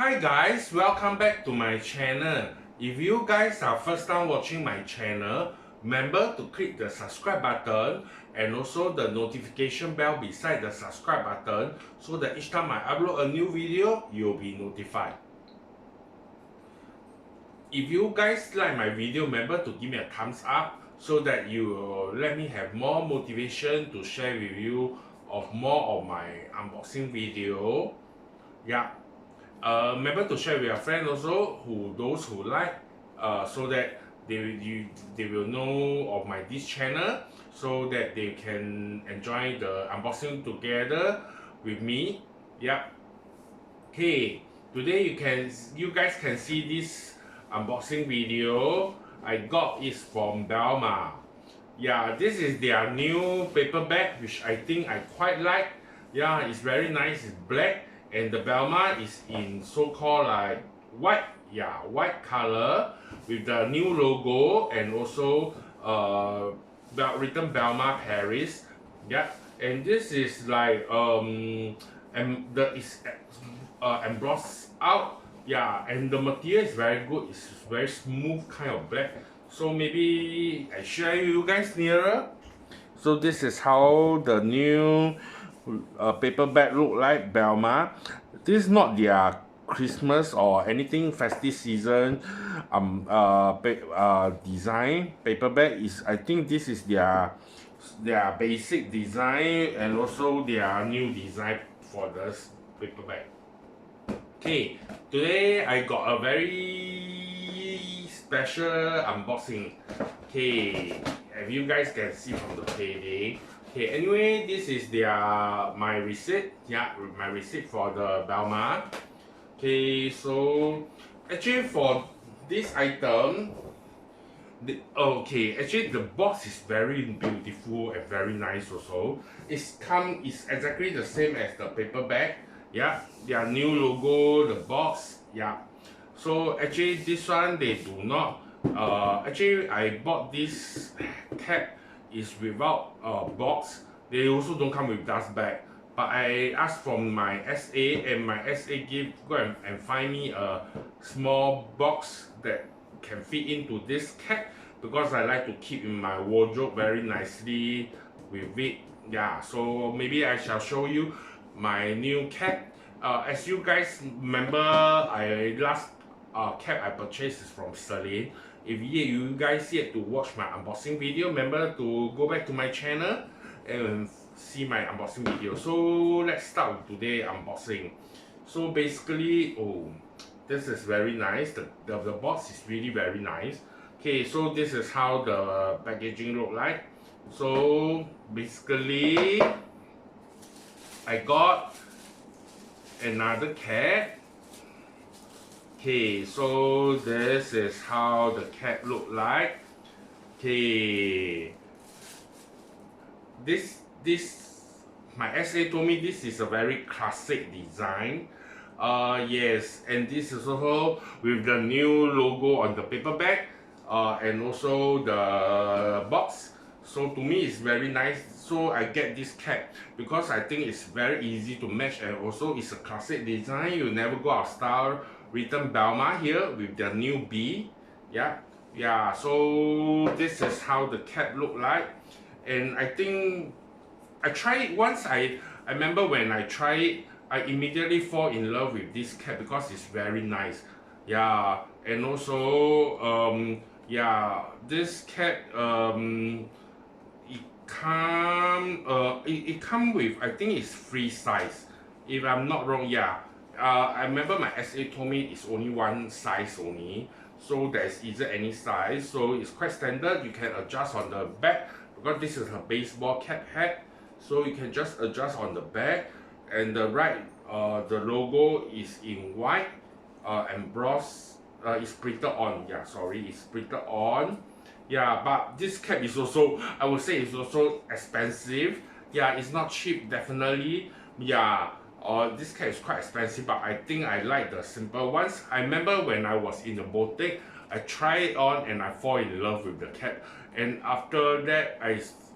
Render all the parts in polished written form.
Hi guys, welcome back to my channel. If you guys are first time watching my channel, remember to click the subscribe button and also the notification bell beside the subscribe button so that each time I upload a new video, you'll be notified. If you guys like my video, remember to give me a thumbs up so that you will let me have more motivation to share with you of more of my unboxing video. Yeah. Remember to share with your friends also, those who like, so that they will know of this channel, so that they can enjoy the unboxing together with me. Yeah. Okay. Today you guys can see this unboxing video I got is from Balmain. Yeah, this is their new paper bag, which I think I quite like. Yeah, it's very nice. It's black, and the Balmain is in so-called like white. Yeah, white color with the new logo and also written Balmain Paris. Yeah, and this is like and the is embossed out. Yeah, and the material is very good. It's very smooth kind of black. So maybe I share you guys nearer. So this is how the new paper bag look like, Balmain. This is not their Christmas or anything festive season design paper bag. Is I think this is their basic design and also their new design for this paper bag. Okay, today I got a very special unboxing. Okay, if you guys can see from the payday. Okay, anyway, this is my receipt. Yeah, my receipt for the Balmain. Okay, so actually for this item, actually the box is very beautiful and very nice also. It's exactly the same as the paper bag. Yeah, their new logo, the box. Yeah, so actually this one they do not. Actually I bought this cap is without a box. They also don't come with dust bag. But I asked from my SA and my SA go and find me a small box that can fit into this cap because I like to keep in my wardrobe very nicely with it. Yeah, so maybe I shall show you my new cap. As you guys remember, last cap I purchased is from Celine. If you guys yet to watch my unboxing video, remember to go back to my channel and see my unboxing video. So let's start with today's unboxing. So basically, this is very nice. The box is really very nice. Okay, so this is how the packaging look like. So basically, I got another cap. Okay, so this is how the cap look like. Okay, this my SA told me this is a very classic design. Yes, and this is also with the new logo on the paper bag, and also the box. So to me it's very nice. So I get this cap because I think it's very easy to match and also it's a classic design. You never go out of style. Written Balmain here with the new B. Yeah, so this is how the cap look like. And I think I tried it once. I remember when I tried it, I immediately fall in love with this cap because it's very nice. Yeah, and also yeah, this cap it come with, I think it's free size if I'm not wrong. Yeah, I remember my SA told me it's only one size only, so there's either any size, so it's quite standard. You can adjust on the back because this is a baseball cap hat, so you can just adjust on the back. And the the logo is in white, embossed, it's printed on. Yeah, sorry, it's printed on. Yeah, but this cap is also, I would say it's also expensive. Yeah, it's not cheap, definitely. Yeah, this cap is quite expensive, but I think I like the simple ones. I remember when I was in the boutique, I tried it on and I fall in love with the cap. And after that,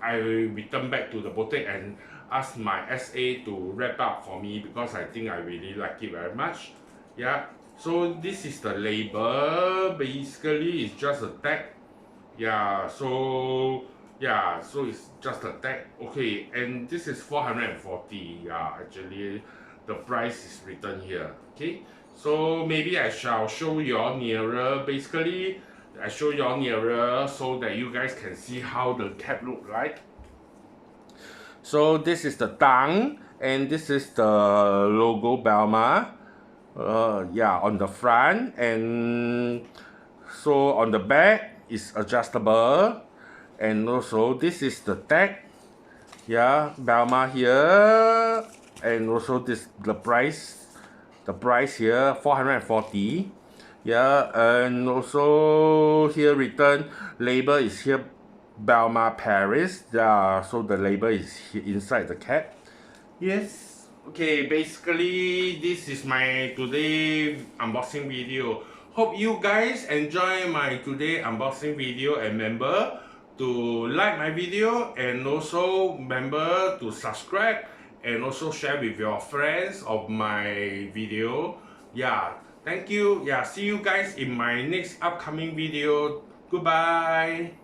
I returned back to the boutique and asked my SA to wrap up for me because I think I really like it very much. Yeah, so this is the label. Basically it's just a tag. Yeah, so it's just a tag. Okay, and this is 440. Yeah, actually the price is written here. Okay, so maybe I shall show you all nearer. Basically I show you all nearer so that you guys can see how the cap look like. So this is the tongue and this is the logo Balmain. Yeah, on the front, and so on the back is adjustable, and also this is the tag. Yeah, Balmain here, and also this the price here 440. Yeah, and also here written label is here Balmain Paris. Yeah, so the label is inside the cap. Yes. Okay, basically this is my today unboxing video. Hope you guys enjoy my today unboxing video, and remember to like my video and also remember to subscribe and also share with your friends of my video. Yeah, thank you. Yeah, see you guys in my next upcoming video. Goodbye.